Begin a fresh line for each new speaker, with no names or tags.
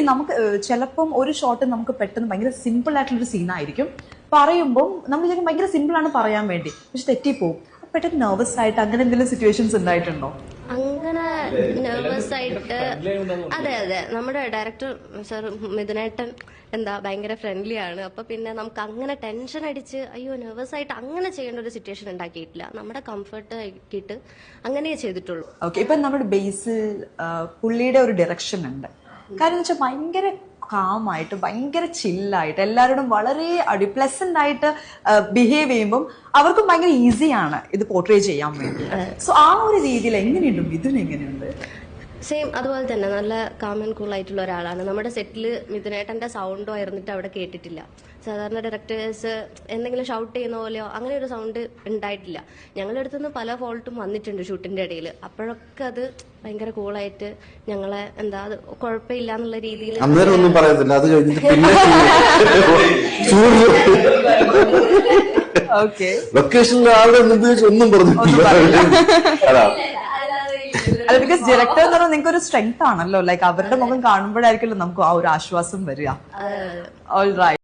നമുക്ക് ചിലപ്പം ഒരു ഷോട്ട് നമുക്ക് പെട്ടെന്ന് ഭയങ്കര സിമ്പിൾ ആയിട്ടുള്ളൊരു സീനായിരിക്കും പറയുമ്പോൾ നമ്മൾ വിചാരിക്കും ഭയങ്കര സിമ്പിൾ ആണ് പറയാൻ വേണ്ടി, പക്ഷെ തെറ്റിപ്പോവും. പെട്ടെന്ന് നെർവസ് ആയിട്ട് അങ്ങനെ എന്തെങ്കിലും സിറ്റുവേഷൻസ് ഉണ്ടായിട്ടുണ്ടോ?
അങ്ങനെ നെർവസ് ആയിട്ട് അതെ നമ്മുടെ ഡയറക്ടർ സർ മിഥുനേട്ടൻ ഭയങ്കര ഫ്രണ്ട്ലി ആണ്. അപ്പൊ പിന്നെ നമുക്ക് അങ്ങനെ ടെൻഷൻ അടിച്ച് അയ്യോ നെർവസ് ആയിട്ട് അങ്ങനെ ചെയ്യേണ്ട ഒരു സിറ്റുവേഷൻ ഉണ്ടാക്കിയിട്ടില്ല. നമ്മുടെ കംഫർട്ട് ആക്കിയിട്ട് അങ്ങനെ ചെയ്തിട്ടുള്ളൂ.
ഓക്കെ, ഇപ്പൊ നമ്മുടെ ബേസിൽ പുള്ളിയുടെ ഒരു ഡയറക്ഷൻ ഉണ്ട്. കാരണം വെച്ചാൽ ഭയങ്കര കാമായിട്ട് ഭയങ്കര ചില്ലായിട്ട് എല്ലാവരോടും വളരെ പ്ലസന്റ് ആയിട്ട് ബിഹേവ് ചെയ്യുമ്പോൾ അവർക്കും ഭയങ്കര ഈസിയാണ് ഇത് പോർട്രേ ചെയ്യാൻ വേണ്ടി. സോ ആ ഒരു രീതിയിൽ എങ്ങനെയുണ്ട് മിഥുൻ? എങ്ങനെയുണ്ട്?
സെയിം അതുപോലെ തന്നെ നല്ല കാം ആൻഡ് കൂൾ ആയിട്ടുള്ള ഒരാളാണ്. നമ്മുടെ സെറ്റിൽ മിഥുനേട്ടന്റെ സൗണ്ടോ ആയിരുന്നിട്ട് അവിടെ കേട്ടിട്ടില്ല. സാധാരണ ഡയറക്ടേഴ്സ് എന്തെങ്കിലും ഷൗട്ട് ചെയ്യുന്ന പോലെയോ അങ്ങനെ ഒരു സൗണ്ട് ഉണ്ടായിട്ടില്ല. ഞങ്ങളുടെ അടുത്തുനിന്ന് പല ഫോൾട്ടും വന്നിട്ടുണ്ട് ഷൂട്ടിന്റെ ഇടയിൽ. അപ്പോഴൊക്കെ അത് ഭയങ്കര കൂളായിട്ട് ഞങ്ങളെ അത് കുഴപ്പമില്ല എന്നുള്ള രീതിയിൽ
ഒന്നും പറയത്തില്ല. അത് കഴിഞ്ഞിട്ട് ലൊക്കേഷനിലെ ആളുടെ ഒന്നും പറഞ്ഞിട്ടില്ല.
അല്ല, ബിക്കോസ് ഡയറക്ടർ എന്ന് പറഞ്ഞാൽ നിങ്ങൾക്ക് ഒരു സ്ട്രെങ്ത് ആണല്ലോ. ലൈക്ക് അവരുടെ മുഖം കാണുമ്പോഴായിരിക്കുമല്ലോ നമുക്ക് ആ ഒരു ആശ്വാസം വരിക. All right.